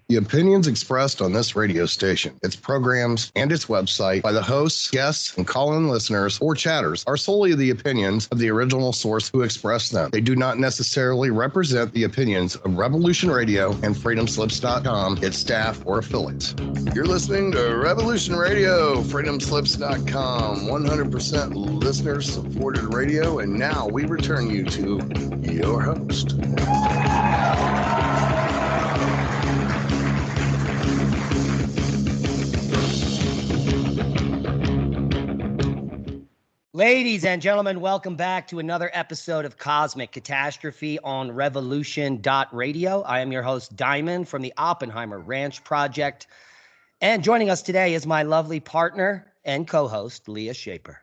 The opinions expressed on this radio station, its programs, and its website by the hosts, guests, and call-in listeners or chatters are solely the opinions of the original source who expressed them. They do not necessarily represent the opinions of Revolution Radio and freedomslips.com, its staff, or affiliates. You're listening to Revolution Radio, freedomslips.com, 100% listener-supported radio, and now we return you to your host. Ladies and gentlemen, welcome back to another episode of Cosmic Catastrophe on Revolution.radio. I am your host, Diamond, from the Oppenheimer Ranch Project. And joining us today is my lovely partner and co-host, Leah Shaper.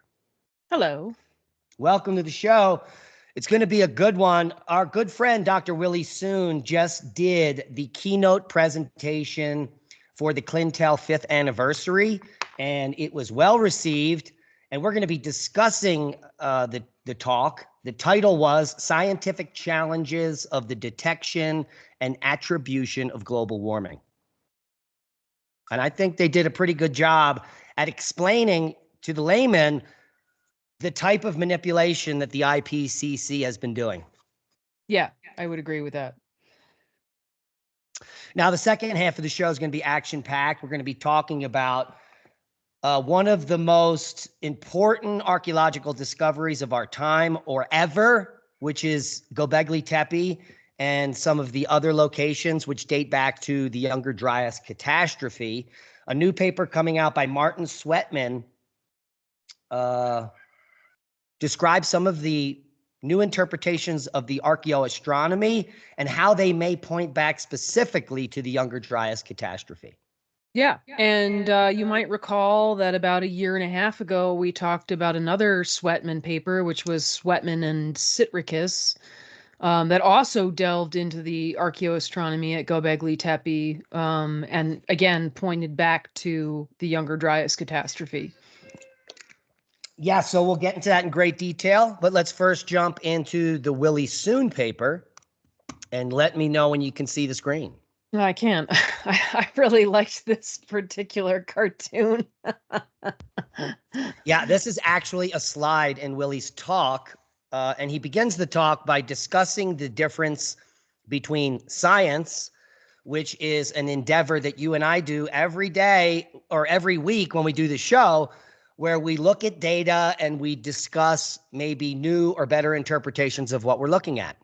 Hello. Welcome to the show. It's going to be a good one. Our good friend, Dr. Willie Soon, just did the keynote presentation for the Clintel 5th anniversary, and it was well received. And we're going to be discussing the talk. The title was Scientific Challenges of the Detection and Attribution of Global Warming. And I think they did a pretty good job at explaining to the layman the type of manipulation that the IPCC has been doing. Yeah, I would agree with that. Now, the second half of the show is going to be action-packed. We're going to be talking about one of the most important archaeological discoveries of our time or ever, which is Göbekli Tepe and some of the other locations which date back to the Younger Dryas catastrophe. A new paper coming out by Martin Sweatman describes some of the new interpretations of the archaeoastronomy and how they may point back specifically to the Younger Dryas catastrophe. Yeah, and you might recall that about a year and a half ago, we talked about another Sweatman paper, which was Sweatman and Sitricus, that also delved into the archaeoastronomy at Göbekli Tepe, and again pointed back to the Younger Dryas catastrophe. Yeah, so we'll get into that in great detail, but let's first jump into the Willie Soon paper, and let me know when you can see the screen. No, I can't. I really liked this particular cartoon. Yeah, this is actually a slide in Willie's talk, and he begins the talk by discussing the difference between science, which is an endeavor that you and I do every day or every week when we do the show, where we look at data and we discuss maybe new or better interpretations of what we're looking at.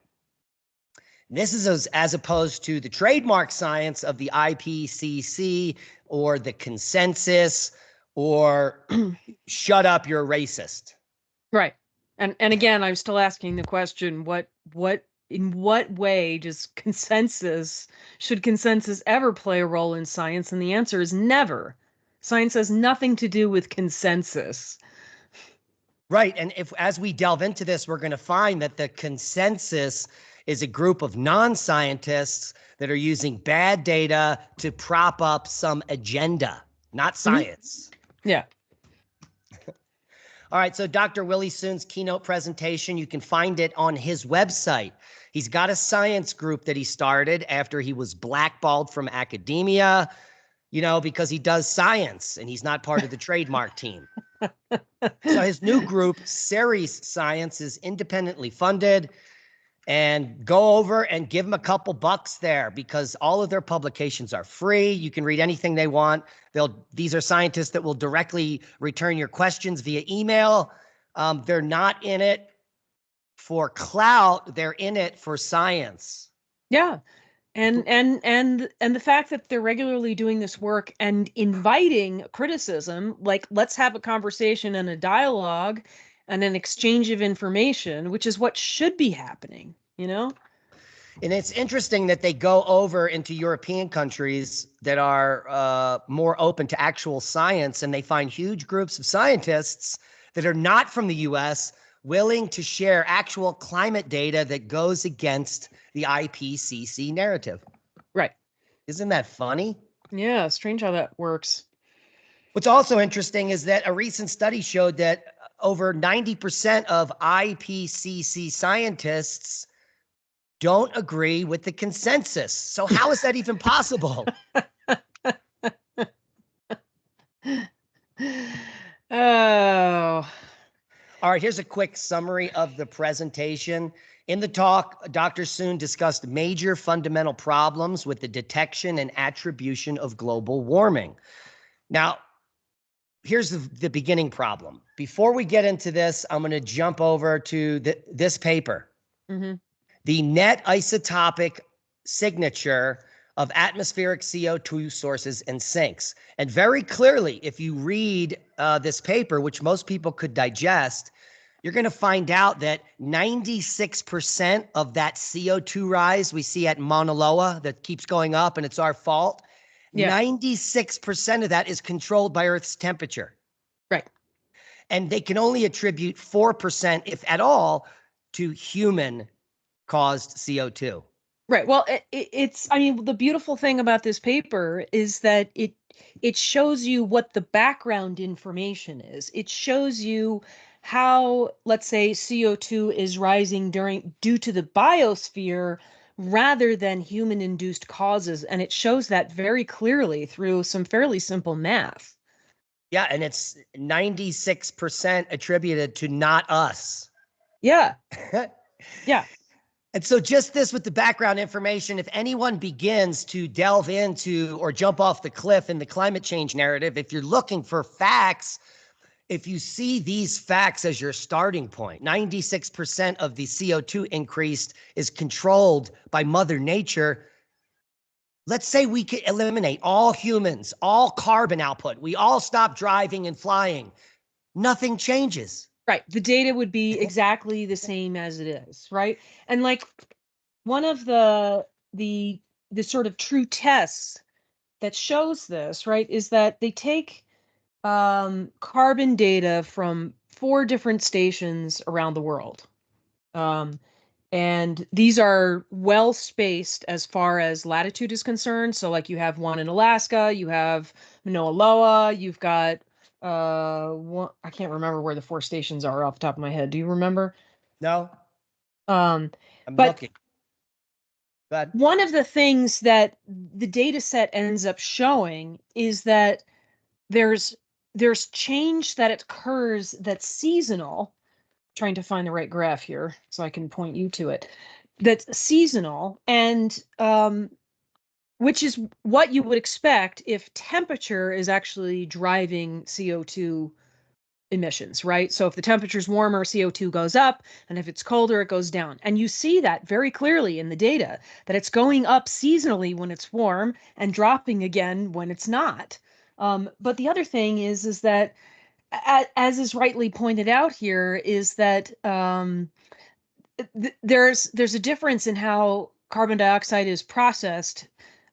This is as opposed to the trademark science of the IPCC or the consensus or shut up, you're a racist. Right. And again, I'm still asking the question, in what way should consensus ever play a role in science? And the answer is never. Science has nothing to do with consensus. Right. And as we delve into this, we're going to find that the consensus is a group of non-scientists that are using bad data to prop up some agenda, not science. Mm-hmm. Yeah. All right. So Dr. Willie Soon's keynote presentation, you can find it on his website. He's got a science group that he started after he was blackballed from academia, because he does science and he's not part of the trademark team. So his new group, Ceres Science, is independently funded. And go over and give them a couple bucks there because all of their publications are free. You can read anything they want. These are scientists that will directly return your questions via email. They're not in it for clout. They're in it for science. Yeah. And the fact that they're regularly doing this work and inviting criticism, like let's have a conversation and a dialogue and an exchange of information, which is what should be happening, And it's interesting that they go over into European countries that are more open to actual science, and they find huge groups of scientists that are not from the U.S. willing to share actual climate data that goes against the IPCC narrative. Right. Isn't that funny? Yeah, strange how that works. What's also interesting is that a recent study showed that over 90% of IPCC scientists don't agree with the consensus. So how is that even possible? Oh. All right, here's a quick summary of the presentation. In the talk, Dr. Soon discussed major fundamental problems with the detection and attribution of global warming. Now, here's the beginning problem. Before we get into this, I'm going to jump over to this paper. Mm-hmm. The net isotopic signature of atmospheric CO2 sources and sinks. And very clearly, if you read this paper, which most people could digest, you're going to find out that 96% of that CO2 rise we see at Mauna Loa that keeps going up and it's our fault, 96% of that is controlled by Earth's temperature. Right. And they can only attribute 4%, if at all, to human-caused CO2. Right. Well, it's, I mean, the beautiful thing about this paper is that it shows you what the background information is. It shows you how, let's say, CO2 is rising due to the biosphere rather than human-induced causes. And it shows that very clearly through some fairly simple math. Yeah, and it's 96% attributed to not us. Yeah. Yeah. And so just this with the background information, if anyone begins to delve into or jump off the cliff in the climate change narrative, if you're looking for facts, if you see these facts as your starting point, 96% of the CO2 increased is controlled by Mother Nature. Let's say we could eliminate all humans, all carbon output. We all stop driving and flying. Nothing changes. Right. The data would be exactly the same as it is, right? And like one of the sort of true tests that shows this, right, is that they take carbon data from 4 different stations around the world. And these are well spaced as far as latitude is concerned. So like you have one in Alaska, you have Mauna Loa, you've got one, I can't remember where the 4 stations are off the top of my head. Do you remember? No. I'm looking. But one of the things that the data set ends up showing is that there's change that occurs that's seasonal. Trying to find the right graph here so I can point you to it. That's seasonal, and which is what you would expect if temperature is actually driving CO2 emissions, right? So if the temperature is warmer, CO2 goes up, and if it's colder, it goes down. And you see that very clearly in the data, that it's going up seasonally when it's warm and dropping again when it's not. But the other thing is that, as is rightly pointed out here, is that there's a difference in how carbon dioxide is processed,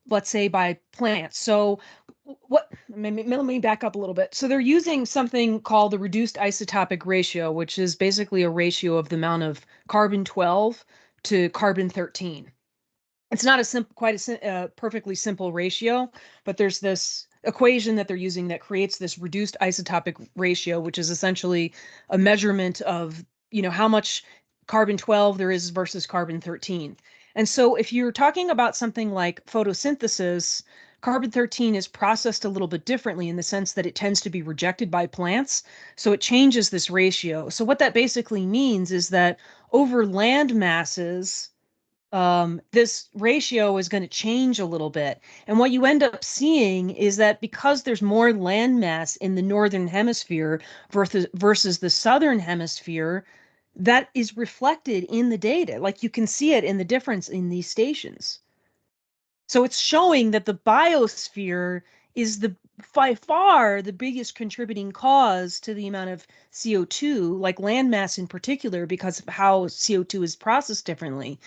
let's say by plants. So let me back up a little bit. So they're using something called the reduced isotopic ratio, which is basically a ratio of the amount of carbon-12 to carbon-13. It's not a perfectly simple ratio, but there's this equation that they're using that creates this reduced isotopic ratio, which is essentially a measurement of, how much carbon-12 there is versus carbon-13. And so if you're talking about something like photosynthesis, carbon-13 is processed a little bit differently in the sense that it tends to be rejected by plants. So it changes this ratio. So what that basically means is that over land masses, this ratio is going to change a little bit. And what you end up seeing is that because there's more land mass in the northern hemisphere versus the southern hemisphere, that is reflected in the data. Like you can see it in the difference in these stations. So it's showing that the biosphere is by far the biggest contributing cause to the amount of CO2, like land mass in particular, because of how CO2 is processed differently.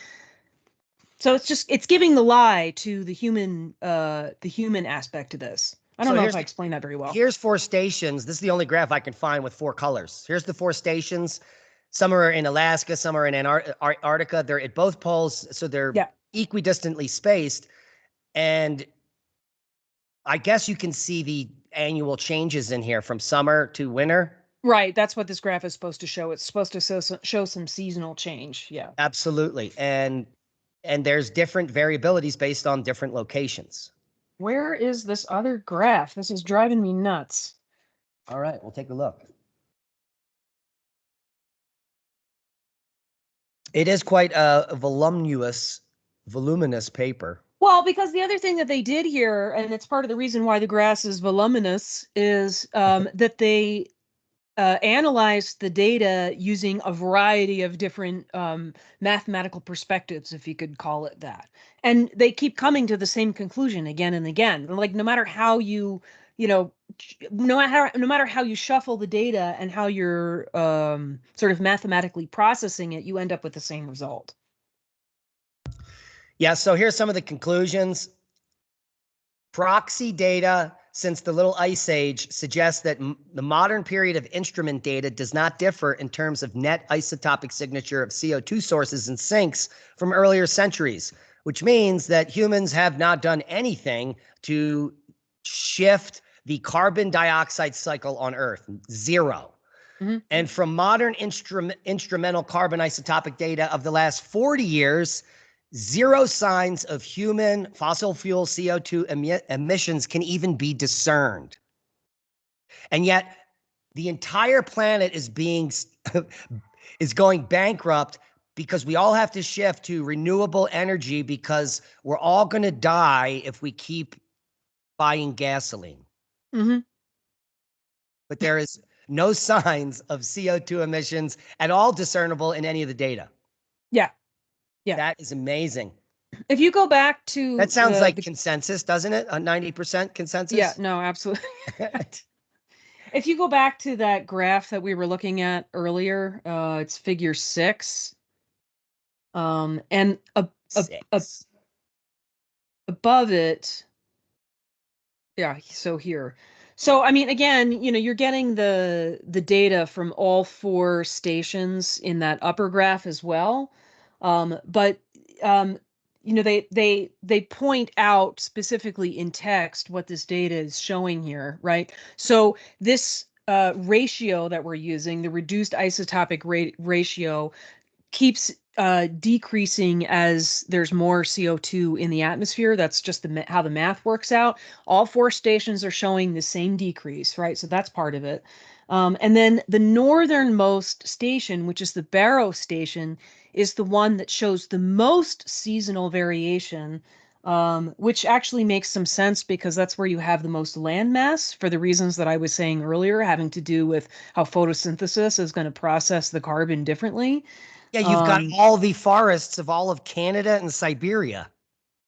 So it's giving the lie to the human aspect of this. I don't know if I explained that very well. Here's 4 stations. This is the only graph I can find with 4 colors. Here's the 4 stations. Some are in Alaska, some are in Antarctica. They're at both poles, so they're equidistantly spaced. And I guess you can see the annual changes in here from summer to winter. Right. That's what this graph is supposed to show. It's supposed to show some seasonal change. Yeah. Absolutely. And And there's different variabilities based on different locations. Where is this other graph? This is driving me nuts. All right, we'll take a look. It is quite a voluminous paper. Well, because the other thing that they did here, and it's part of the reason why the grass is voluminous, is that they analyzed the data using a variety of different mathematical perspectives, if you could call it that. And they keep coming to the same conclusion again and again. Like no matter how you no matter how you shuffle the data and how you're sort of mathematically processing it, you end up with the same result. Yeah, so here's some of the conclusions. Proxy data since the Little Ice Age suggests that the modern period of instrument data does not differ in terms of net isotopic signature of CO2 sources and sinks from earlier centuries, which means that humans have not done anything to shift the carbon dioxide cycle on Earth. Zero. Mm-hmm. And from modern instrumental carbon isotopic data of the last 40 years, zero signs of human fossil fuel CO2 emissions can even be discerned. And yet the entire planet is going bankrupt because we all have to shift to renewable energy because we're all going to die if we keep buying gasoline. Mm-hmm. But there is no signs of CO2 emissions at all discernible in any of the data. Yeah. Yeah. That is amazing. If you go back to that sounds like consensus, doesn't it? A 90% consensus? Yeah, no, absolutely. If you go back to that graph that we were looking at earlier, it's figure 6. And above it, yeah, so here. So, I mean, again, you're getting the data from all 4 stations in that upper graph as well. But they point out specifically in text what this data is showing here, right? So this ratio that we're using, the reduced isotopic ratio, keeps decreasing as there's more CO2 in the atmosphere. That's just how the math works out. All 4 stations are showing the same decrease, right? So that's part of it. And then the northernmost station, which is the Barrow station, is the one that shows the most seasonal variation, which actually makes some sense because that's where you have the most land mass for the reasons that I was saying earlier, having to do with how photosynthesis is going to process the carbon differently. Yeah, you've got all the forests of all of Canada and Siberia.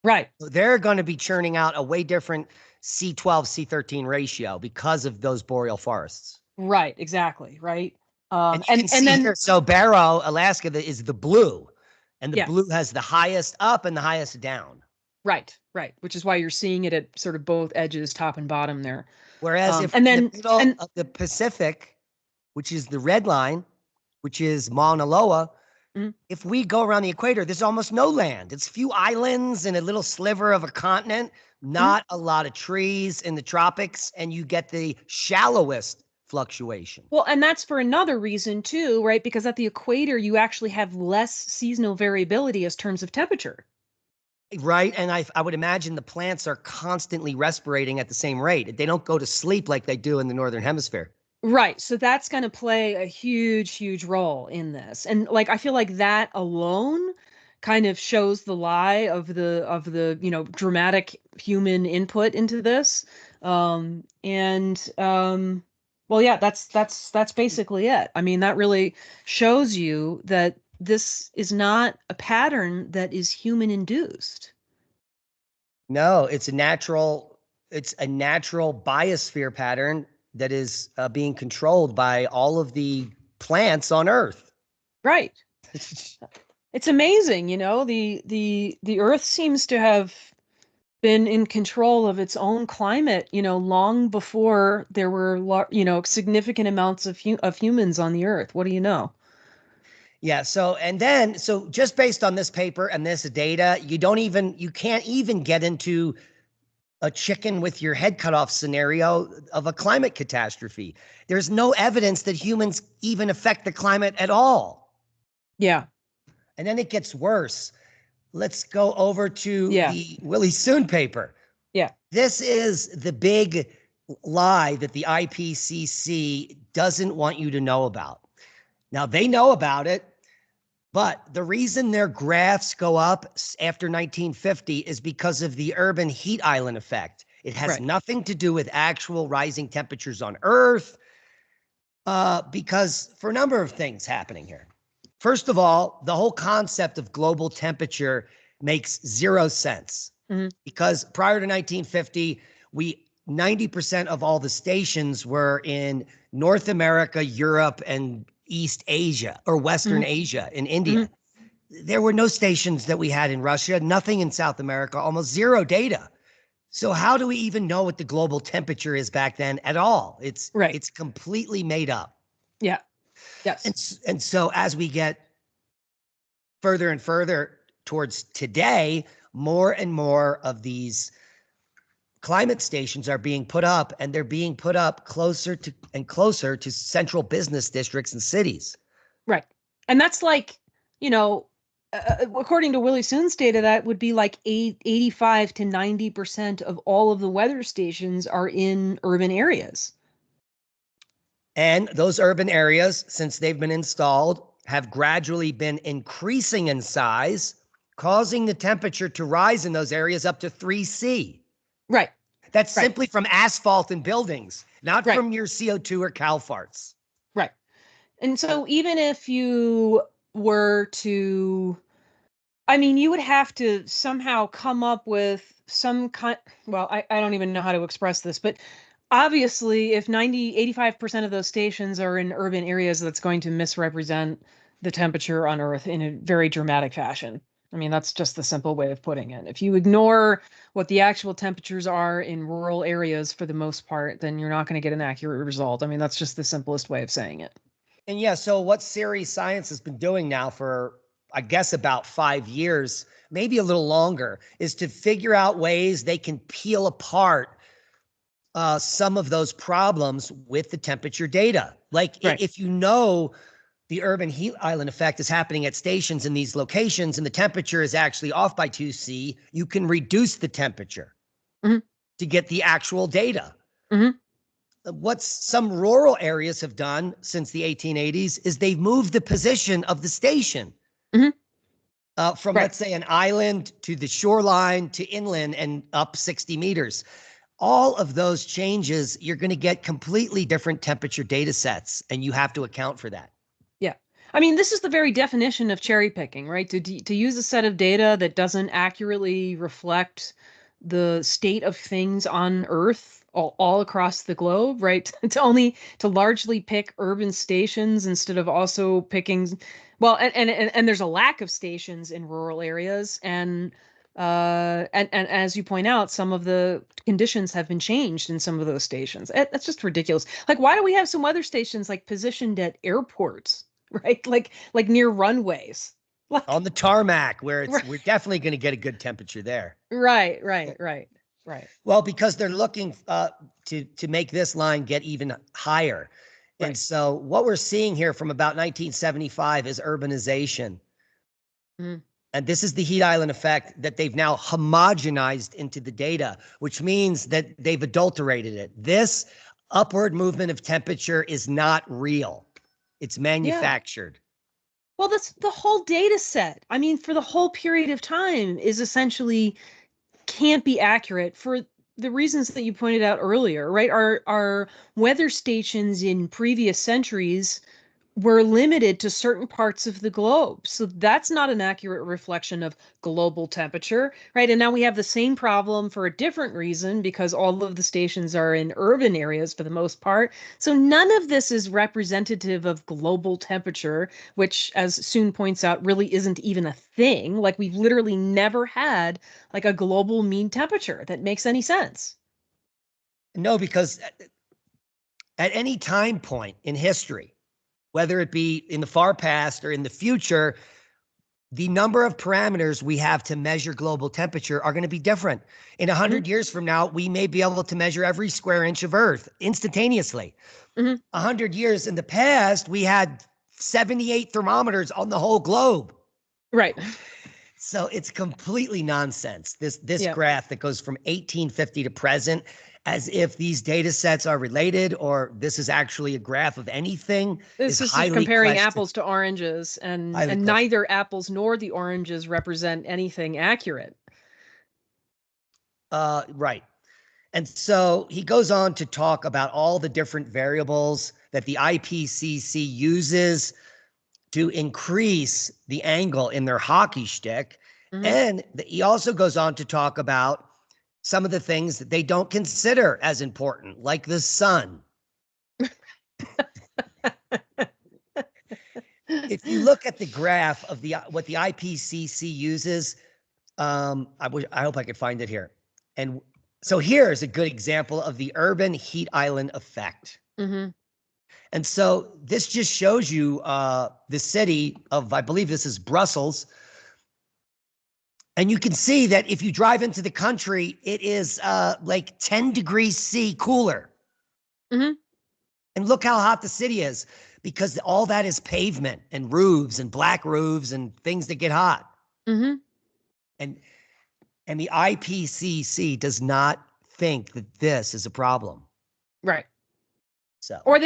Right. So they're going to be churning out a way different C12, C13 ratio because of those boreal forests. Right, exactly, right. And then here, so Barrow, Alaska, is the blue, and the blue has the highest up and the highest down. Right, which is why you're seeing it at sort of both edges, top and bottom there. Whereas if in the middle of the Pacific, which is the red line, which is Mauna Loa, if we go around the equator, there's almost no land. It's a few islands and a little sliver of a continent, not a lot of trees in the tropics, and you get the shallowest fluctuation. Well, and that's for another reason too, right? Because at the equator, you actually have less seasonal variability as terms of temperature. Right. And I would imagine the plants are constantly respirating at the same rate. They don't go to sleep like they do in the Northern Hemisphere. Right. So that's going to play a huge, huge role in this. And like, I feel like that alone kind of shows the lie of the dramatic human input into this. Well, yeah, that's basically it. I mean, that really shows you that this is not a pattern that is human induced. No, it's a natural biosphere pattern that is being controlled by all of the plants on Earth. Right. It's amazing, the Earth seems to have been in control of its own climate, long before there were, significant amounts of humans on the Earth. What do you know? Yeah. So just based on this paper and this data, you can't even get into a chicken with your head cut off scenario of a climate catastrophe. There's no evidence that humans even affect the climate at all. Yeah. And then it gets worse. let's go over to the Willie Soon paper. Yeah. This is the big lie that the IPCC doesn't want you to know about. Now, they know about it, but the reason their graphs go up after 1950 is because of the urban heat island effect. It has nothing to do with actual rising temperatures on Earth, because for a number of things happening here. First of all, the whole concept of global temperature makes zero sense, because prior to 1950, 90% of all the stations were in North America, Europe, and East Asia or Western Asia in India. There were no stations that we had in Russia, nothing in South America, almost zero data. So how do we even know what the global temperature is back then at all? It's completely made up. Yeah. Yes. And so as we get further and further towards today, more and more of these climate stations are being put up, and they're being put up closer to and closer to central business districts and cities. Right. And that's like, according to Willie Soon's data, that would be like 85 to 90% of all of the weather stations are in urban areas. And those urban areas, since they've been installed, have gradually been increasing in size, causing the temperature to rise in those areas up to 3C. Right. That's simply from asphalt and buildings, not from your CO2 or cow farts. Right. And so even if you were to, you would have to somehow come up with some kind, I don't even know how to express this, but obviously if 85% of those stations are in urban areas, that's going to misrepresent the temperature on Earth in a very dramatic fashion. That's just the simple way of putting it. If you ignore what the actual temperatures are in rural areas for the most part, then you're not going to get an accurate result. That's just the simplest way of saying it. And so what Siri Science has been doing now for, I guess, about 5 years, maybe a little longer, is to figure out ways they can peel apart some of those problems with the temperature data. Like if the urban heat island effect is happening at stations in these locations and the temperature is actually off by 2C, you can reduce the temperature to get the actual data. What some rural areas have done since the 1880s is they've moved the position of the station from, let's say, an island to the shoreline to inland and up 60 meters. All of those changes, you're going to get completely different temperature data sets, and you have to account for that. Yeah. This is the very definition of cherry picking, right? To use a set of data that doesn't accurately reflect the state of things on Earth all across the globe, right? to largely pick urban stations instead of also picking, and there's a lack of stations in rural areas, and as you point out, some of the conditions have been changed in some of those stations. That's just ridiculous. Like, why do we have some weather stations like positioned at airports, right? Like near runways, on the tarmac, where we're definitely going to get a good temperature there. Right. Well, because they're looking to make this line get even higher. And so what we're seeing here from about 1975 is urbanization. And this is the heat island effect that they've now homogenized into the data, which means that they've adulterated it. This upward movement of temperature is not real. It's manufactured. Well, that's the whole data set. For the whole period of time is essentially can't be accurate for the reasons that you pointed out earlier, right? Our weather stations in previous centuries were limited to certain parts of the globe. So that's not an accurate reflection of global temperature, right? And now we have the same problem for a different reason because all of the stations are in urban areas for the most part. So none of this is representative of global temperature, which, as Soon points out, really isn't even a thing. Like, we've literally never had like a global mean temperature that makes any sense. No, because at any time point in history, whether it be in the far past or in the future, the number of parameters we have to measure global temperature are going to be different. In 100 years from now, we may be able to measure every square inch of Earth instantaneously. 100 years in the past, we had 78 thermometers on the whole globe. Right. So it's completely nonsense. This Yeah. graph that goes from 1850 to present, as if these data sets are related, or this is actually a graph of anything. This is just comparing apples to oranges, and neither apples nor the oranges represent anything accurate. Right. And so he goes on to talk about all the different variables that the IPCC uses to increase the angle in their hockey stick. And he also goes on to talk about some of the things that they don't consider as important, like the sun. If you look at the graph of what the IPCC uses, I hope I could find it here. And so here's a good example of the urban heat island effect. And so this just shows you the city of, I believe this is Brussels. And you can see that if you drive into the country, it is like 10 degrees C cooler. And look how hot the city is, because all that is pavement and roofs and black roofs and things that get hot. And the IPCC does not think that this is a problem. Right. So, or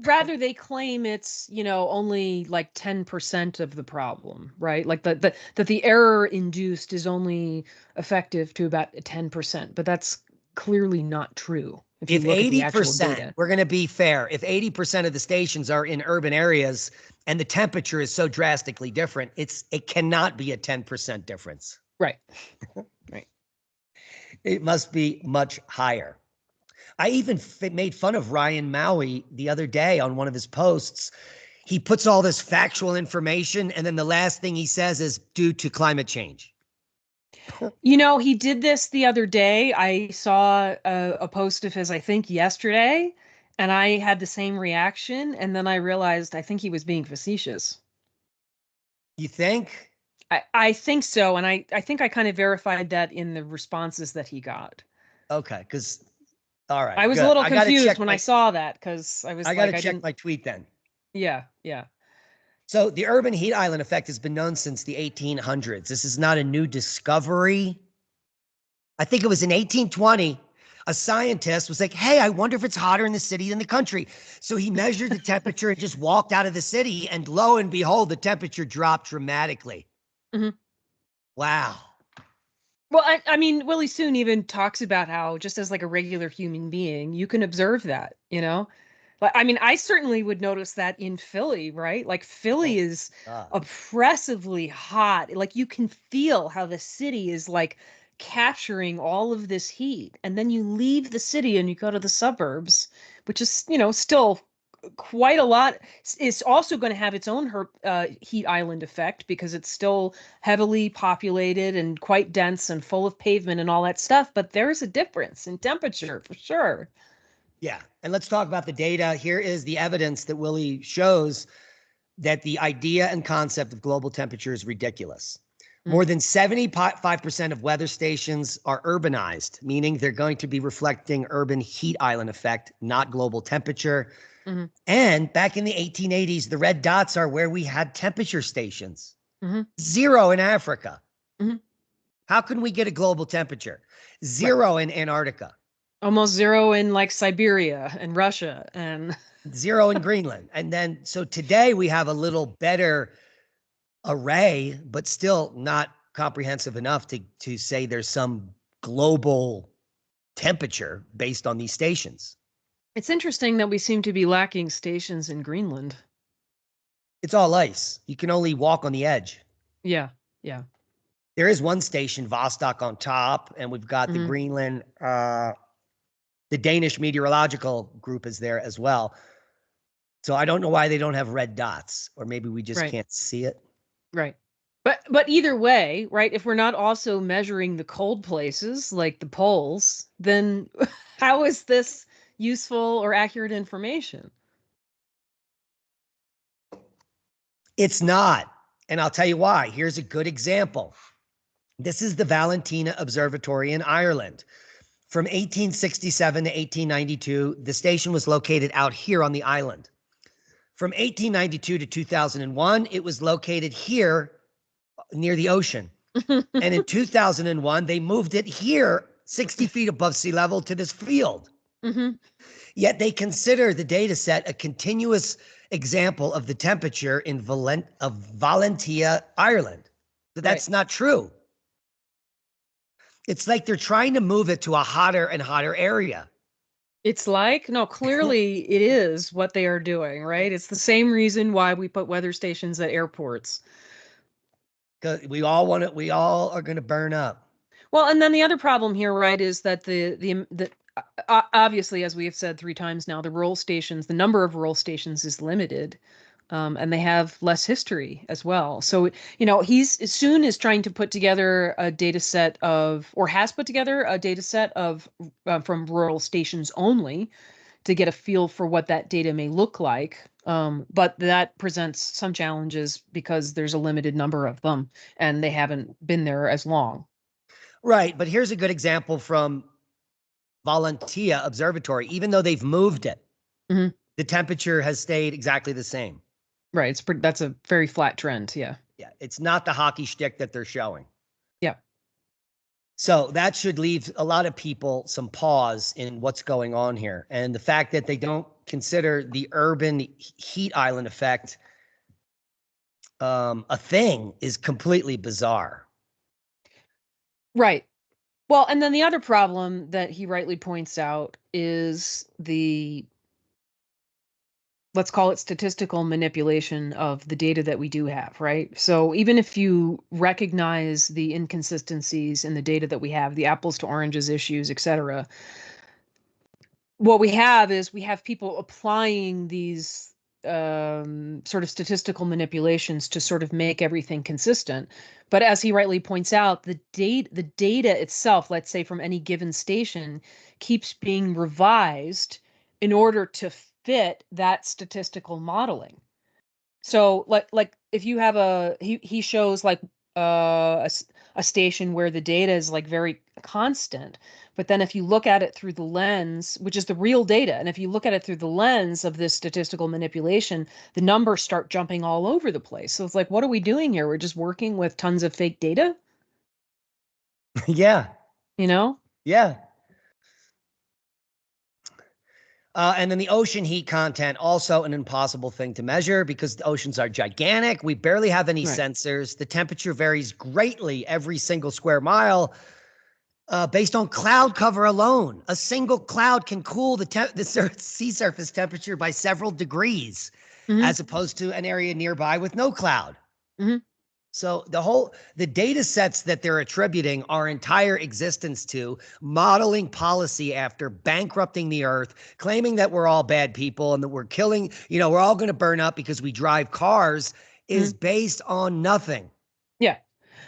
rather they claim it's, only like 10% of the problem, right? Like that the error induced is only effective to about 10%, but that's clearly not true. If 80%, we're going to be fair. If 80% of the stations are in urban areas and the temperature is so drastically different, it cannot be a 10% difference. Right. Right. It must be much higher. I even made fun of Ryan Maui the other day on one of his posts. He puts all this factual information, and then the last thing he says is due to climate change. He did this the other day. I saw a post of his, I think yesterday, and I had the same reaction. And then I realized I think he was being facetious. You think? I think so. And I think I kind of verified that in the responses that he got. Okay, because... All right. I was a little confused when I saw that, because I got to check my tweet then. Yeah. So the urban heat island effect has been known since the 1800s. This is not a new discovery. I think it was in 1820, a scientist was like, hey, I wonder if it's hotter in the city than the country. So he measured the temperature and just walked out of the city, and lo and behold, the temperature dropped dramatically. Wow. Well, I mean, Willie Soon even talks about how, just as like a regular human being, you can observe that, Like, I mean, I certainly would notice that in Philly, right? Like, Philly is oppressively hot. Like, you can feel how the city is like capturing all of this heat. And then you leave the city and you go to the suburbs, which is, still quite a lot. It's also going to have its own heat island effect, because it's still heavily populated and quite dense and full of pavement and all that stuff. But there's a difference in temperature for sure. Yeah. And let's talk about the data. Here is the evidence that Willie shows that the idea and concept of global temperature is ridiculous. More than 75% of weather stations are urbanized, meaning they're going to be reflecting urban heat island effect, not global temperature. And back in the 1880s, the red dots are where we had temperature stations. 0 in Africa. How can we get a global temperature? 0 in Antarctica. Almost 0 in like Siberia and Russia, and 0 in Greenland. And then, so today we have a little better array, but still not comprehensive enough to say there's some global temperature based on these stations. It's interesting that we seem to be lacking stations in Greenland. It's all ice. You can only walk on the edge. Yeah. There is one station, Vostok, on top, and we've got the Greenland, the Danish meteorological group is there as well. So I don't know why they don't have red dots, or maybe we just can't see it. Right. But either way, right, if we're not also measuring the cold places like the poles, then how is this useful or accurate information? It's not. And I'll tell you why. Here's a good example. This is the Valentina Observatory in Ireland. From 1867 to 1892, the station was located out here on the island. From 1892 to 2001, it was located here near the ocean. And in 2001, they moved it here 60 feet above sea level to this field. Yet they consider the data set a continuous example of the temperature in Valentia, Ireland. But that's not true. It's like they're trying to move it to a hotter and hotter area. It's like, no, clearly it is what they are doing, right? It's the same reason why we put weather stations at airports. Because we all are going to burn up. Well, and then the other problem here, right, is that obviously, as we have said 3 times now, the number of rural stations is limited. And they have less history as well. So, he's as soon as trying to put together a data set has put together a data set of from rural stations only to get a feel for what that data may look like. But that presents some challenges because there's a limited number of them and they haven't been there as long. Right. But here's a good example from Valentia Observatory. Even though they've moved it, the temperature has stayed exactly the same. Right. That's a very flat trend. Yeah. Yeah. It's not the hockey stick that they're showing. Yeah. So that should leave a lot of people some pause in what's going on here. And the fact that they don't consider the urban heat island effect a thing is completely bizarre. Right. Well, and then the other problem that he rightly points out is let's call it statistical manipulation of the data that we do have, right? So even if you recognize the inconsistencies in the data that we have, the apples to oranges issues, et cetera, what we have people applying these sort of statistical manipulations to sort of make everything consistent. But as he rightly points out, the data itself, let's say from any given station, keeps being revised in order to fit that statistical modeling. So like if you have he shows like a station where the data is like very constant, but then if you look at it through the lens, which is the real data, and if you look at it through the lens of this statistical manipulation, the numbers start jumping all over the place. So it's like, what are we doing here? We're just working with tons of fake data. Yeah. Yeah. And then the ocean heat content, also an impossible thing to measure because the oceans are gigantic. We barely have any sensors. The temperature varies greatly every single square mile based on cloud cover alone. A single cloud can cool the sea surface temperature by several degrees, as opposed to an area nearby with no cloud. So the data sets that they're attributing our entire existence to, modeling policy after bankrupting the earth, claiming that we're all bad people and that we're killing, we're all going to burn up because we drive cars, is based on nothing. Yeah.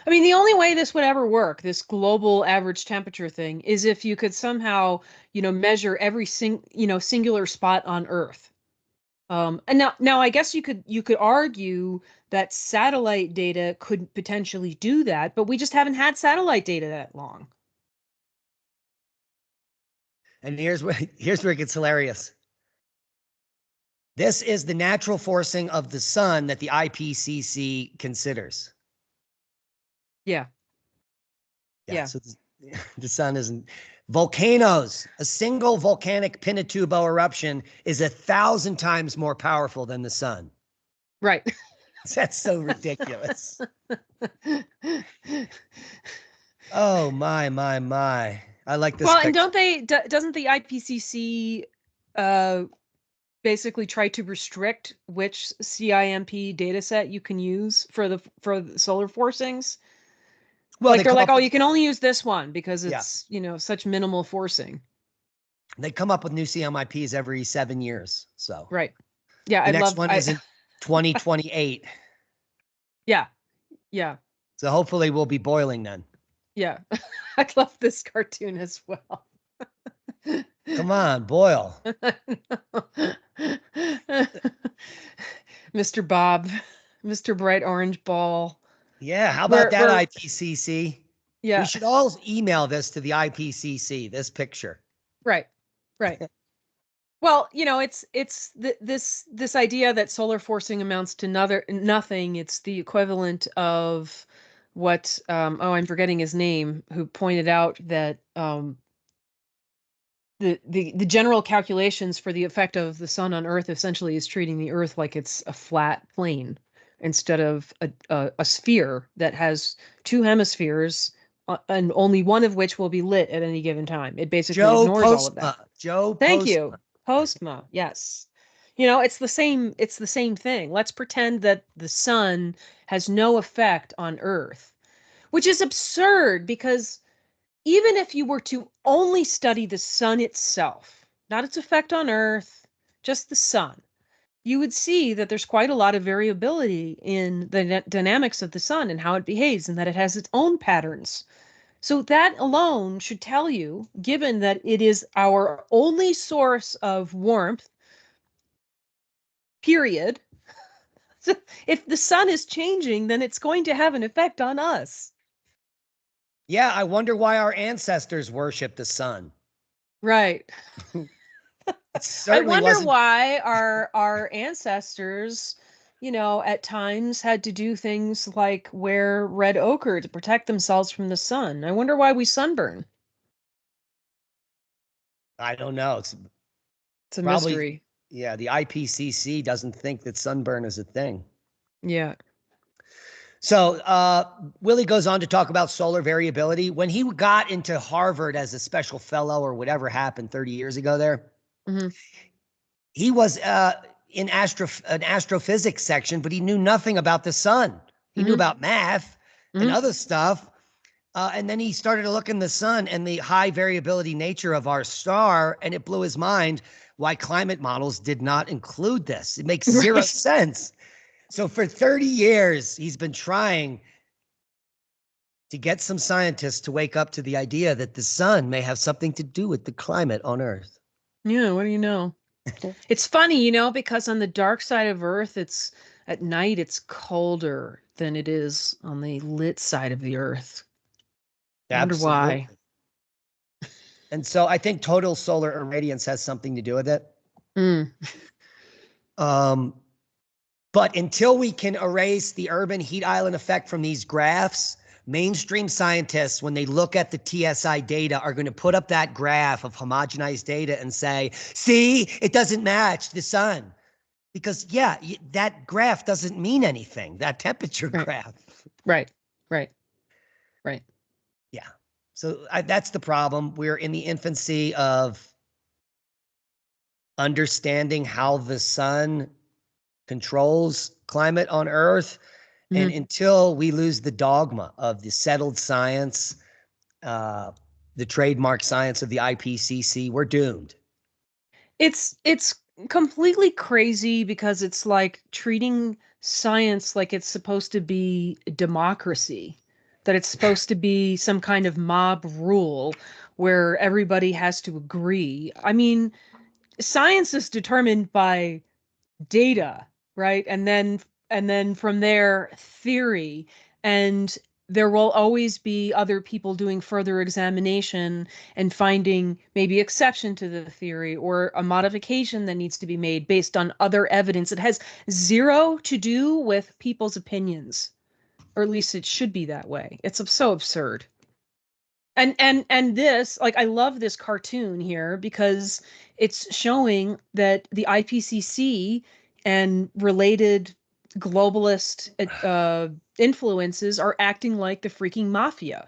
I mean, the only way this would ever work, this global average temperature thing, is if you could somehow, measure every singular spot on Earth. And now I guess you could argue that satellite data could potentially do that, but we just haven't had satellite data that long. And here's where it gets hilarious. This is the natural forcing of the sun that the IPCC considers. Yeah. So the sun isn't. Volcanoes. A single volcanic Pinatubo eruption is 1,000 times more powerful than the sun. Right. That's so ridiculous. Oh, my. I like this. Well, and doesn't the IPCC basically try to restrict which CIMP data set you can use for the solar forcings? Well, they're like, you can only use this one because it's, such minimal forcing. They come up with new CMIPs every 7 years. So right. Yeah. The next one is in 2028. Yeah. Yeah. So hopefully we'll be boiling then. Yeah. I love this cartoon as well. Come on, boil. Mr. Bob, Mr. Bright Orange Ball. Yeah, how about that, IPCC? Yeah. We should all email this to the IPCC, this picture. Right. Well, it's this idea that solar forcing amounts to nothing. It's the equivalent of what I'm forgetting his name, who pointed out that the general calculations for the effect of the sun on Earth essentially is treating the Earth like it's a flat plane instead of a sphere that has two hemispheres, and only one of which will be lit at any given time. It basically Joe ignores all of that. Postma. Joe Thank Postma. you. Postma, yes. You know, it's the same thing. Let's pretend that the sun has no effect on Earth, which is absurd because even if you were to only study the sun itself, not its effect on Earth, just the sun, you would see that there's quite a lot of variability in the dynamics of the sun and how it behaves, and that it has its own patterns. So that alone should tell you, given that it is our only source of warmth, period, if the sun is changing, then it's going to have an effect on us. Yeah, I wonder why our ancestors worshiped the sun. Right. I wonder why our ancestors, you know, at times had to do things like wear red ochre to protect themselves from the sun. I wonder why we sunburn. I don't know. It's a probably mystery. Yeah, the IPCC doesn't think that sunburn is a thing. Yeah. So Willie goes on to talk about solar variability. When he got into Harvard as a special fellow or whatever happened 30 years ago there, he was in an astrophysics section, but he knew nothing about the sun. He knew about math and other stuff. And then he started to look in the sun and the high variability nature of our star, and it blew his mind why climate models did not include this. It makes zero sense. So for 30 years, he's been trying to get some scientists to wake up to the idea that the sun may have something to do with the climate on Earth. Yeah, what do you know? It's funny, you know, because on the dark side of Earth, it's at night, it's colder than it is on the lit side of the Earth. I wonder why. And so I think total solar irradiance has something to do with it. But until we can erase the urban heat island effect from these graphs, mainstream scientists, when they look at the TSI data, are going to put up that graph of homogenized data and say, see, it doesn't match the sun. Because, yeah, that graph doesn't mean anything, that temperature graph. Right. Yeah. So that's the problem. We're in the infancy of understanding how the sun controls climate on Earth. And until we lose the dogma of the settled science, the trademark science of the IPCC, we're doomed. It's completely crazy because it's like treating science like it's supposed to be democracy, that it's supposed to be some kind of mob rule where everybody has to agree. I mean, science is determined by data, right? And then from there, theory. And there will always be other people doing further examination and finding maybe exception to the theory or a modification that needs to be made based on other evidence. It has zero to do with people's opinions, or at least it should be that way. It's so absurd. And this, like, I love this cartoon here because it's showing that the IPCC and related globalist influences are acting like the freaking mafia.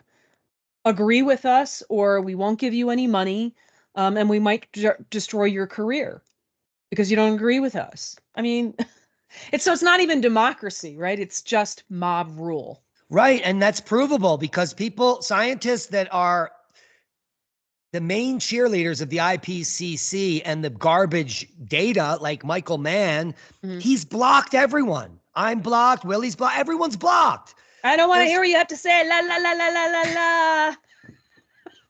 Agree with us, or we won't give you any money, and we might destroy your career because you don't agree with us. I mean, it's not even democracy, right? It's just mob rule. Right. And that's provable because scientists that are the main cheerleaders of the IPCC and the garbage data, like Michael Mann, he's blocked everyone. I'm blocked. Willie's blocked. Everyone's blocked. I don't want to hear what you have to say. La, la, la, la, la, la, la.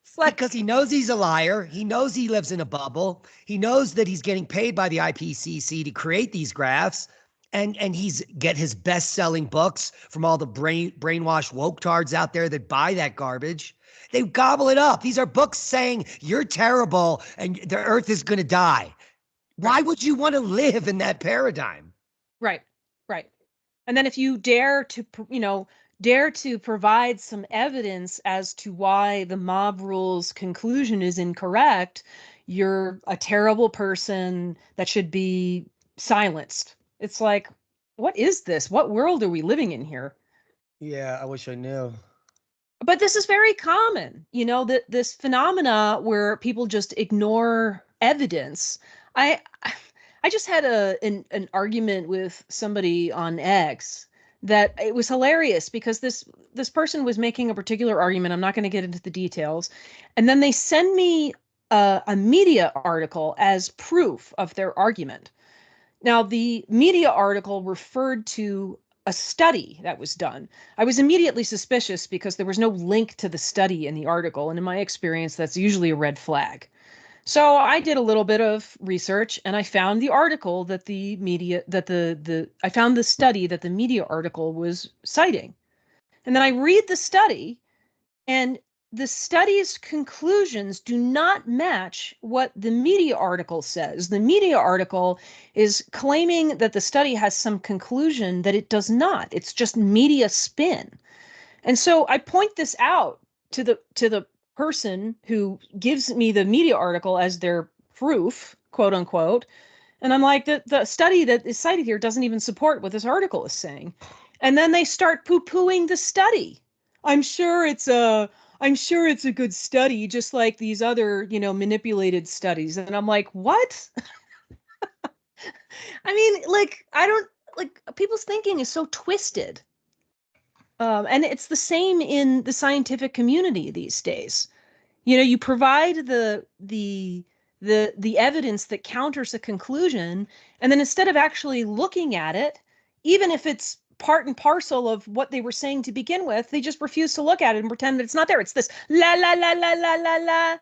It's like, because he knows he's a liar. He knows he lives in a bubble. He knows that he's getting paid by the IPCC to create these graphs. And he's get his best-selling books from all the brainwashed woke-tards out there that buy that garbage. They gobble it up. These are books saying you're terrible and the earth is going to die. Why would you want to live in that paradigm? Right. And then if you dare to, dare to provide some evidence as to why the mob rules conclusion is incorrect, you're a terrible person that should be silenced. It's like, what is this? What world are we living in here? Yeah, I wish I knew. But this is very common, that this phenomena where people just ignore evidence. I I just had an argument with somebody on X that it was hilarious because this person was making a particular argument. I'm not going to get into the details, and then they send me a media article as proof of their argument. Now, the media article referred to a study that was done. I was immediately suspicious because there was no link to the study in the article. And in my experience, that's usually a red flag. So I did a little bit of research and I found the article that the media, that I found the study that the media article was citing. And then I read the study, and the study's conclusions do not match what the media article says. The media article is claiming that the study has some conclusion that it does not. It's just media spin. And so I point this out to the person who gives me the media article as their proof, quote unquote. And I'm like, the study that is cited here doesn't even support what this article is saying. And then they start poo-pooing the study. I'm sure it's a good study, just like these other, manipulated studies. And I'm like, what? I mean, I don't, people's thinking is so twisted. And it's the same in the scientific community these days. You provide the evidence that counters a conclusion, and then instead of actually looking at it, even if it's part and parcel of what they were saying to begin with, they just refuse to look at it and pretend that it's not there. It's this la la la la la la la.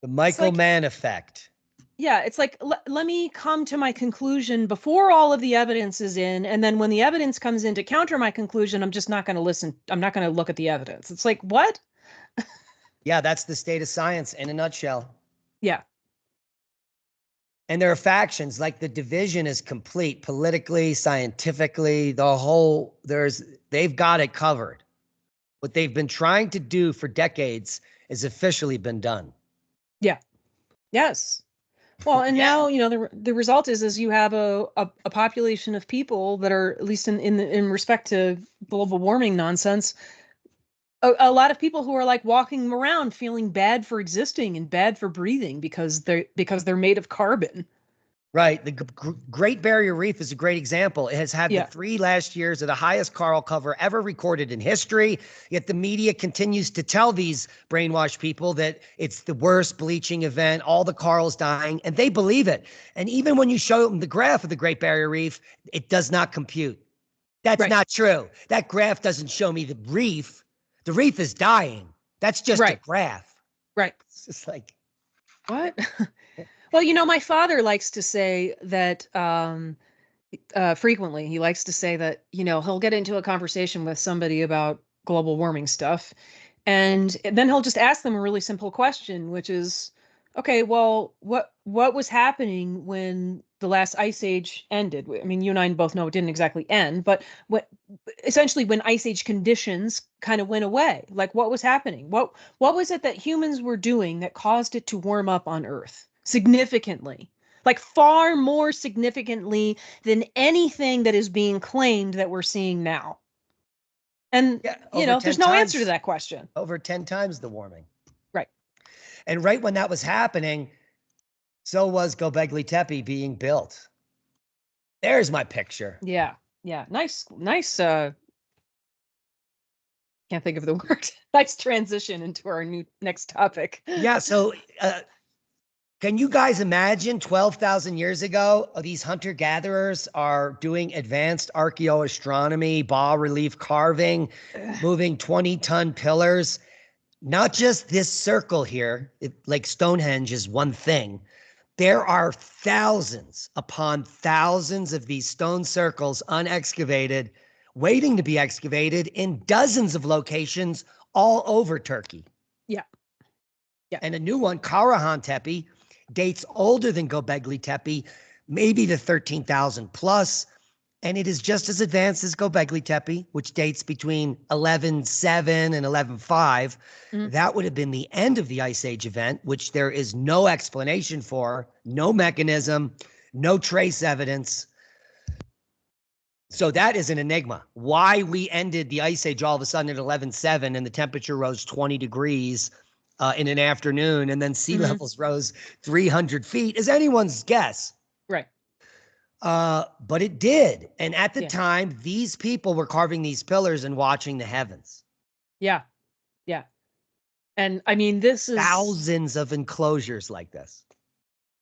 The Michael Mann effect. Yeah, it's like, let me come to my conclusion before all of the evidence is in, and then when the evidence comes in to counter my conclusion, I'm just not going to listen. I'm not going to look at the evidence. It's like, what? Yeah, that's the state of science in a nutshell. Yeah. And there are factions, like the division is complete politically, scientifically, they've got it covered. What they've been trying to do for decades has officially been done. Yeah. Yes. Well, and now, the result is you have a population of people that are, at least in respect to global warming nonsense, a lot of people who are like walking around feeling bad for existing and bad for breathing because they're made of carbon. Right. The Great Barrier Reef is a great example. It has had the 3 last years of the highest coral cover ever recorded in history. Yet the media continues to tell these brainwashed people that it's the worst bleaching event, all the corals dying, and they believe it. And even when you show them the graph of the Great Barrier Reef, it does not compute. That's not true. That graph doesn't show me the reef. The reef is dying. That's just a graph. Right. It's just like, what? Well, my father likes to say that frequently. He likes to say that, he'll get into a conversation with somebody about global warming stuff, and then he'll just ask them a really simple question, which is, okay, well, what was happening when the last ice age ended? I mean, you and I both know it didn't exactly end, but essentially when ice age conditions kind of went away, like what was happening? What was it that humans were doing that caused it to warm up on Earth significantly? Like far more significantly than anything that is being claimed that we're seeing now. And, there's no answer to that question. Over 10 times the warming. Right. And right when that was happening, so was Göbekli Tepe being built. There's my picture. Yeah. Yeah. Nice. Can't think of the word. Nice transition into our next topic. Yeah. So, can you guys imagine 12,000 years ago, these hunter-gatherers are doing advanced archaeoastronomy, bas-relief carving, moving 20-ton pillars? Not just this circle here, like Stonehenge is one thing. There are thousands upon thousands of these stone circles unexcavated, waiting to be excavated in dozens of locations all over Turkey. Yeah. Yeah. And a new one, Karahan Tepe, dates older than Göbekli Tepe, maybe the 13,000 plus. And it is just as advanced as Göbekli Tepe, which dates between 11.7 and 11.5. Mhm. That would have been the end of the Ice Age event, which there is no explanation for, no mechanism, no trace evidence. So that is an enigma. Why we ended the Ice Age all of a sudden at 11.7 and the temperature rose 20 degrees in an afternoon, and then sea levels rose 300 feet is anyone's guess. Right. But it did. And at the time, these people were carving these pillars and watching the heavens. Yeah. Yeah. And I mean, this is thousands of enclosures like this.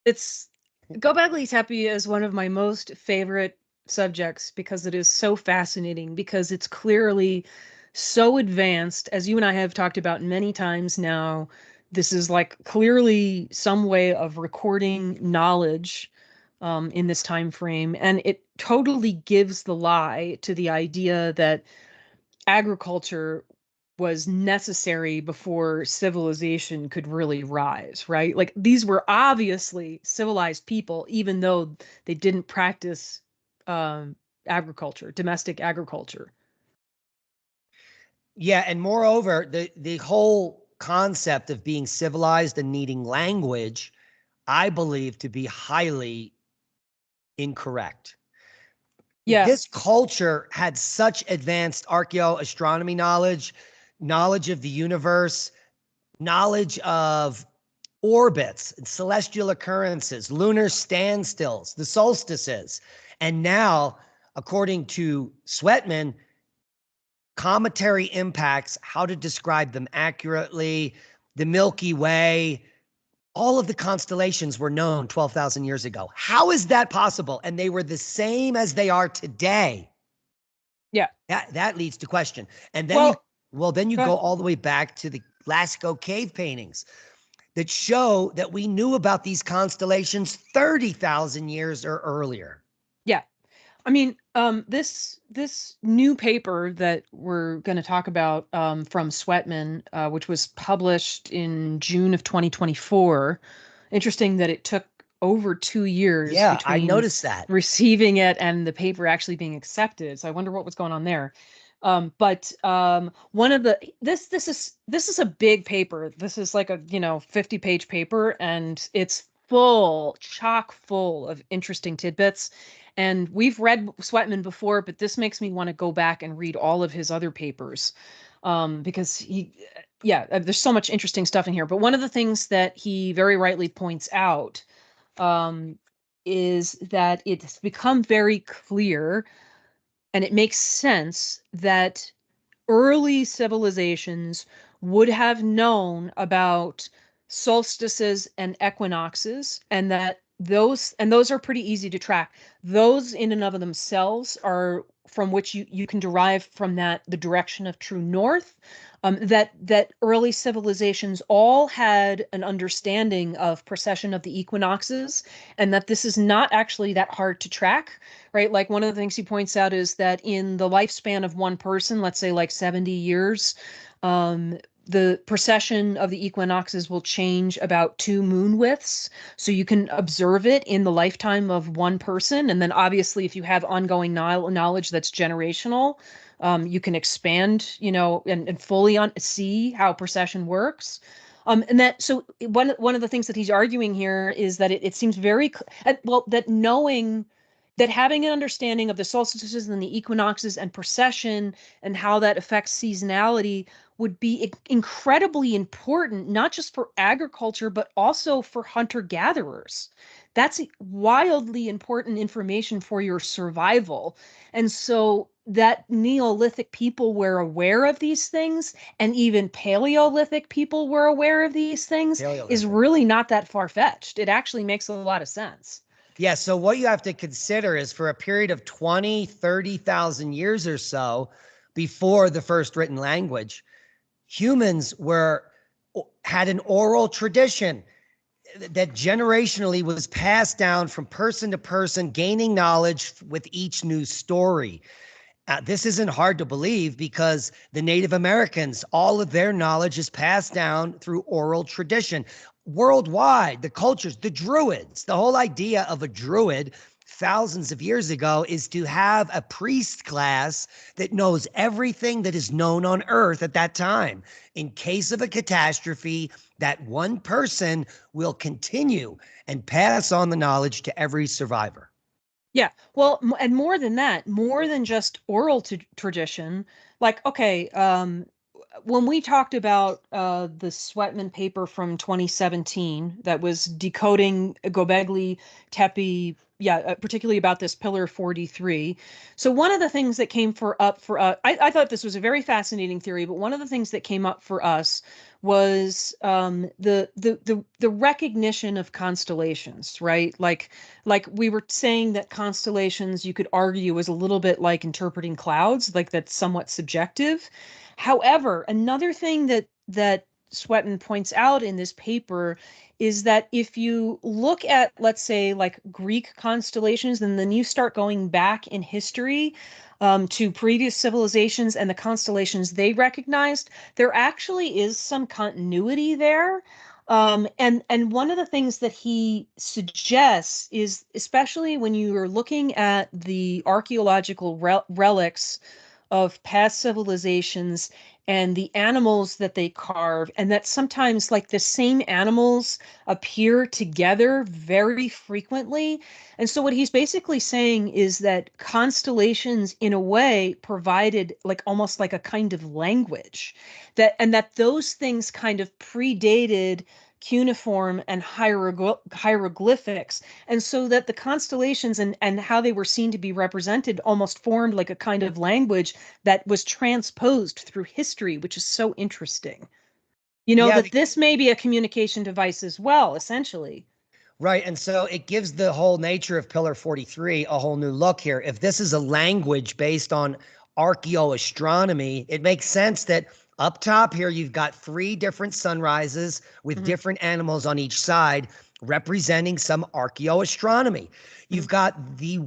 It's Göbekli Tepe is one of my most favorite subjects because it is so fascinating, because it's clearly so advanced, as you and I have talked about many times now. This is like clearly some way of recording knowledge in this time frame, and it totally gives the lie to the idea that agriculture was necessary before civilization could really rise, right? Like, these were obviously civilized people, even though they didn't practice agriculture, domestic agriculture. Yeah, and moreover, the whole concept of being civilized and needing language, I believe to be highly incorrect. Yeah. This culture had such advanced archaeoastronomy knowledge, knowledge of the universe, knowledge of orbits and celestial occurrences, lunar standstills, the solstices. And now, according to Sweatman, cometary impacts, how to describe them accurately, the Milky Way, all of the constellations were known 12,000 years ago. How is that possible? And they were the same as they are today. Yeah. That leads to question. And then then you go go all the way back to the Lascaux cave paintings that show that we knew about these constellations 30,000 years or earlier. Yeah. I mean, this new paper that we're going to talk about from Sweatman, which was published in June of 2024. Interesting that it took over 2 years Yeah, I between noticed that. receiving it and the paper actually being accepted. So I wonder what was going on there. But one of the this is a big paper. This is like a 50-page paper, and it's chock full of interesting tidbits. And we've read Sweatman before, but this makes me want to go back and read all of his other papers, because there's so much interesting stuff in here. But one of the things that he very rightly points out is that it's become very clear, and it makes sense, that early civilizations would have known about solstices and equinoxes, and that those are pretty easy to track. Those in and of themselves are from which you can derive from that the direction of true north. That early civilizations all had an understanding of precession of the equinoxes, and that this is not actually that hard to track, right? Like, one of the things he points out is that in the lifespan of one person, let's say like 70 years, the precession of the equinoxes will change about 2 moon widths. So you can observe it in the lifetime of one person. And then obviously, if you have ongoing knowledge that's generational, you can expand, and fully see how precession works. And that, so one of the things that he's arguing here is that it seems very, that having an understanding of the solstices and the equinoxes and precession and how that affects seasonality would be incredibly important, not just for agriculture, but also for hunter-gatherers. That's wildly important information for your survival. And so that Neolithic people were aware of these things, and even Paleolithic people were aware of these things, is really not that far-fetched. It actually makes a lot of sense. Yeah, so what you have to consider is, for a period of 20, 30,000 years or so before the first written language, humans had an oral tradition that generationally was passed down from person to person, gaining knowledge with each new story. This isn't hard to believe, because the Native Americans, all of their knowledge is passed down through oral tradition. Worldwide, the cultures, the Druids, the whole idea of a Druid thousands of years ago is to have a priest class that knows everything that is known on Earth at that time. In case of a catastrophe, that one person will continue and pass on the knowledge to every survivor. Yeah. Well, and more than that, more than just oral tradition, like, okay, when we talked about the Sweatman paper from 2017 that was decoding Gobekli Tepe, particularly about this Pillar 43. So one of the things that came up for us, I thought this was a very fascinating theory, but one of the things that came up for us was the recognition of constellations, right? Like we were saying that constellations, you could argue, is a little bit like interpreting clouds, like that's somewhat subjective. However, another thing that Sweatman points out in this paper is that if you look at, let's say, like Greek constellations, and then you start going back in history to previous civilizations and the constellations they recognized, there actually is some continuity there. And one of the things that he suggests is, especially when you are looking at the archaeological relics of past civilizations and the animals that they carve, and that sometimes like the same animals appear together very frequently. And so what he's basically saying is that constellations in a way provided like almost like a kind of language, that those things kind of predated cuneiform and hieroglyphics, and so that the constellations and how they were seen to be represented almost formed like a kind of language that was transposed through history, which is so interesting. That this may be a communication device as well, essentially. Right. And so it gives the whole nature of Pillar 43 a whole new look here. If this is a language based on archaeoastronomy, it makes sense that up top here, you've got 3 different sunrises with different animals on each side representing some archaeoastronomy. You've got the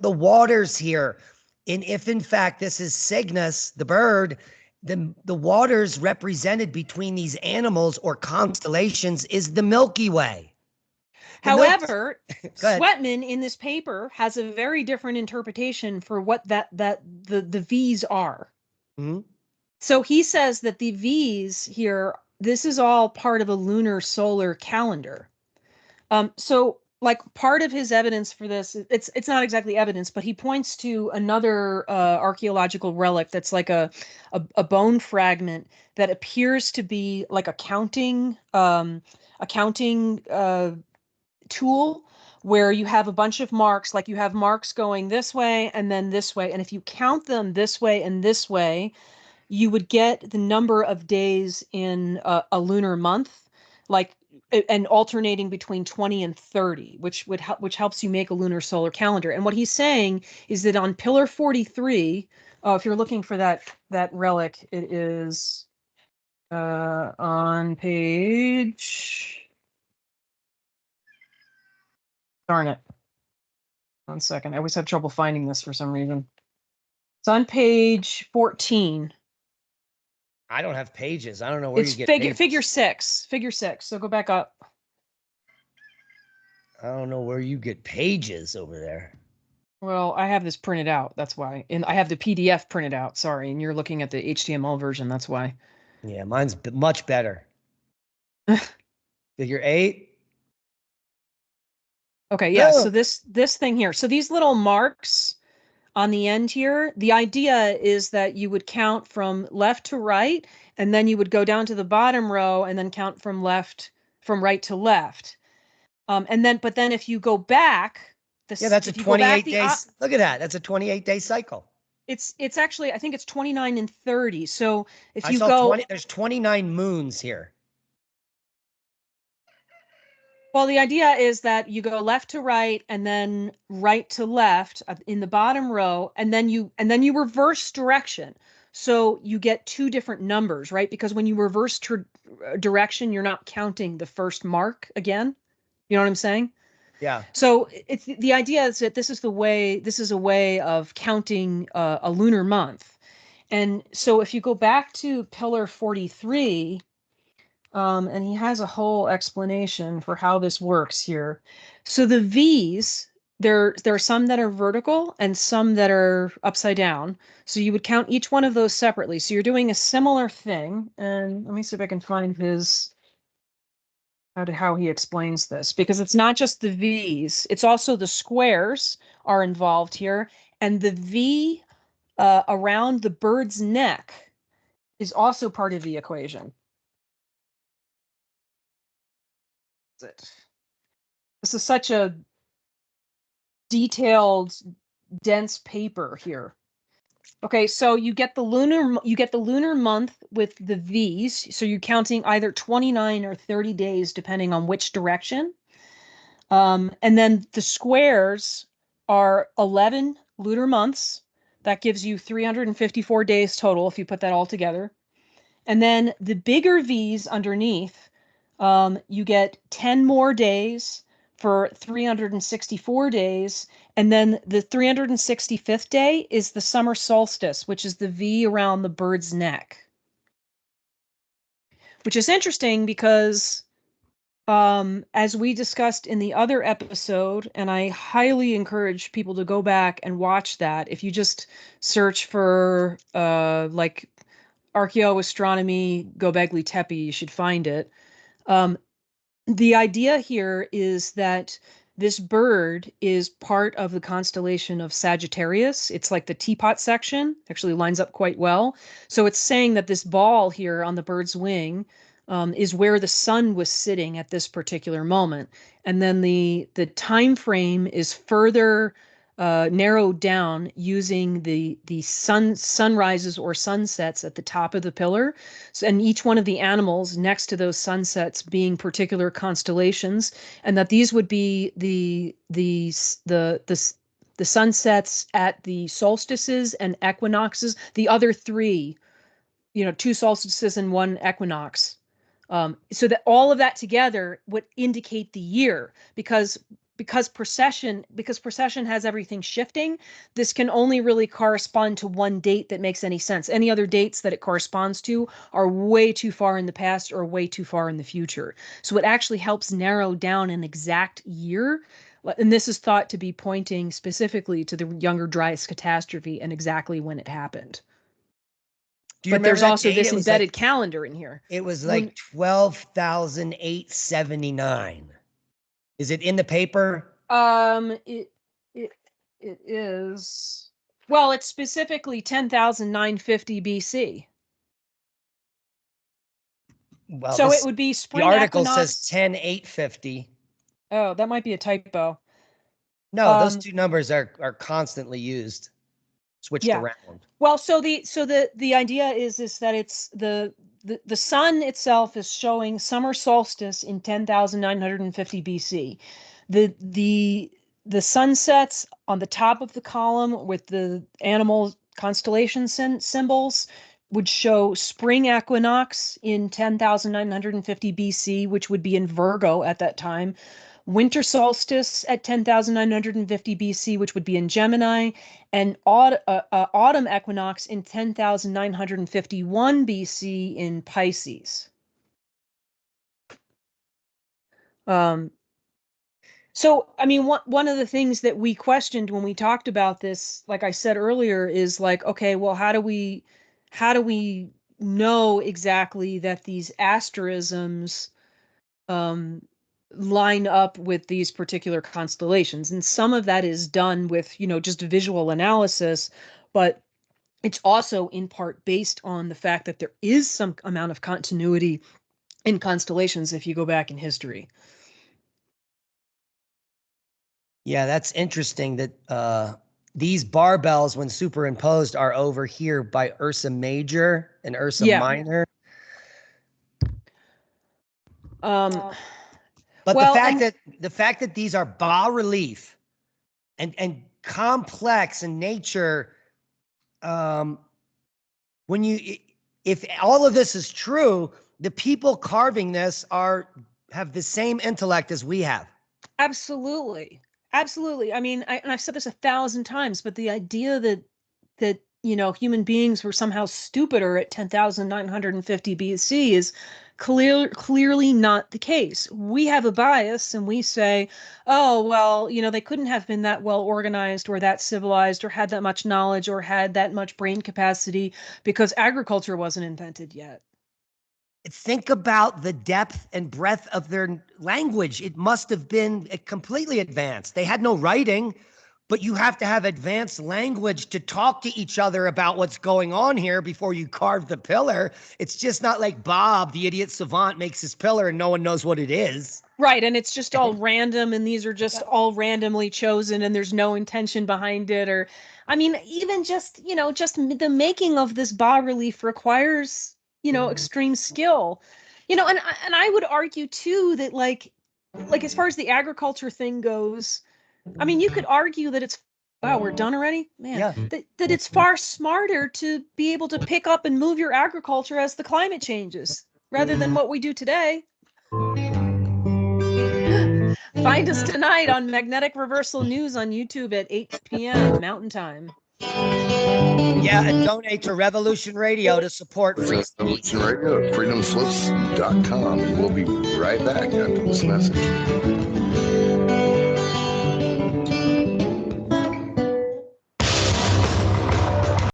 waters here. And if in fact this is Cygnus, the bird, the waters represented between these animals or constellations is the Milky Way. However, Sweatman in this paper has a very different interpretation for what the V's are. Mm-hmm. So he says that the V's here, this is all part of a lunar solar calendar. So like part of his evidence for this, it's not exactly evidence, but he points to another archaeological relic that's like a bone fragment that appears to be like a counting tool, where you have a bunch of marks, like you have marks going this way and then this way, and if you count them this way and this way, you would get the number of days in a lunar month, like, and alternating between 20 and 30, which helps you make a lunar solar calendar. And what he's saying is that on Pillar 43, if you're looking for that relic, it is on page. Darn it. 1 second. I always have trouble finding this for some reason. It's on page 14. I don't have pages. I don't know where you get pages. Figure six. So go back up. I don't know where you get pages over there. Well, I have this printed out. That's why. And I have the PDF printed out. Sorry. And you're looking at the HTML version. That's why. Yeah, mine's much better. Figure 8. Okay, yeah. So this thing here. So these little marks on the end here, the idea is that you would count from left to right, and then you would go down to the bottom row and then count from right to left. But then if you go back, that's a 28 days. Look at that. That's a 28-day cycle. It's actually, I think it's 29 and 30. So if you there's 29 moons here. Well, the idea is that you go left to right and then right to left in the bottom row, and then you reverse direction. So you get 2 different numbers, right? Because when you reverse direction, you're not counting the first mark again. You know what I'm saying? Yeah. So it's the idea is that this is a way of counting a lunar month. And so if you go back to Pillar 43, and he has a whole explanation for how this works here. So the V's, there are some that are vertical and some that are upside down. So you would count each one of those separately. So you're doing a similar thing. And let me see if I can find his how he explains this, because it's not just the V's, it's also the squares are involved here. And the V around the bird's neck is also part of the equation. This is such a detailed, dense paper here. Okay, so you get the lunar month with the V's. So you're counting either 29 or 30 days, depending on which direction. And then the squares are 11 lunar months. That gives you 354 days total if you put that all together. And then the bigger V's underneath, you get 10 more days for 364 days. And then the 365th day is the summer solstice, which is the V around the bird's neck. Which is interesting because, as we discussed in the other episode, and I highly encourage people to go back and watch that. If you just search for like archaeoastronomy, bekli Tepe, you should find it. The idea here is that this bird is part of the constellation of Sagittarius. It's like the teapot section, actually lines up quite well. So it's saying that this ball here on the bird's wing is where the sun was sitting at this particular moment. And then the time frame is further narrowed down using the sunrises or sunsets at the top of the pillar. So, and each one of the animals next to those sunsets being particular constellations, and that these would be the sunsets at the solstices and equinoxes, the other three, 2 solstices and 1 equinox. So that all of that together would indicate the year, because precession has everything shifting. This can only really correspond to one date that makes any sense. Any other dates that it corresponds to are way too far in the past or way too far in the future. So it actually helps narrow down an exact year. And this is thought to be pointing specifically to the Younger Dryas catastrophe and exactly when it happened. But there's also this embedded calendar in here. It was like 12,879. Is it in the paper? It is. Well, it's specifically 10,950 BC. Well, so it would be spring. The article equinox. says 10,850. Oh, that might be a typo. No, those two numbers are constantly used, switched around. Well, so the idea is that it's the sun itself is showing summer solstice in 10,950 BC. The sunsets on the top of the column with the animal constellation symbols would show spring equinox in 10,950 BC, which would be in Virgo at that time. Winter solstice at 10,950 BC, which would be in Gemini, and autumn equinox in 10,951 BC in Pisces. So, I mean, one of the things that we questioned when we talked about this, like I said earlier, is like, okay, well, how do we know exactly that these asterisms line up with these particular constellations? And some of that is done with, just visual analysis, but it's also in part based on the fact that there is some amount of continuity in constellations if you go back in history. Yeah, that's interesting that these barbells, when superimposed, are over here by Ursa Major and Ursa Minor. But the fact that these are bas relief and complex in nature, if all of this is true, the people carving this have the same intellect as we have. Absolutely. I mean, I've said this 1,000 times, but the idea that human beings were somehow stupider at 10,950 BC is clearly not the case. We have a bias and we say, oh, well, they couldn't have been that well organized or that civilized or had that much knowledge or had that much brain capacity because agriculture wasn't invented yet. Think about the depth and breadth of their language. It must have been completely advanced. They had no writing, but you have to have advanced language to talk to each other about what's going on here before you carve the pillar. It's just not like Bob, the idiot savant, makes his pillar and no one knows what it is. Right, and it's just all random, and these are just all randomly chosen, and there's no intention behind it. Or, I mean, even just the making of this bas-relief requires extreme skill, and I would argue too that like as far as the agriculture thing goes, I mean, you could argue that it's, wow, we're done already, man. Yeah. That it's far smarter to be able to pick up and move your agriculture as the climate changes rather than what we do today. Find us tonight on Magnetic Reversal News on YouTube at 8 p.m. Mountain Time. Yeah, and donate to Revolution Radio to support free speech. Revolution Radio at freedomslips.com. And we'll be right back after this message.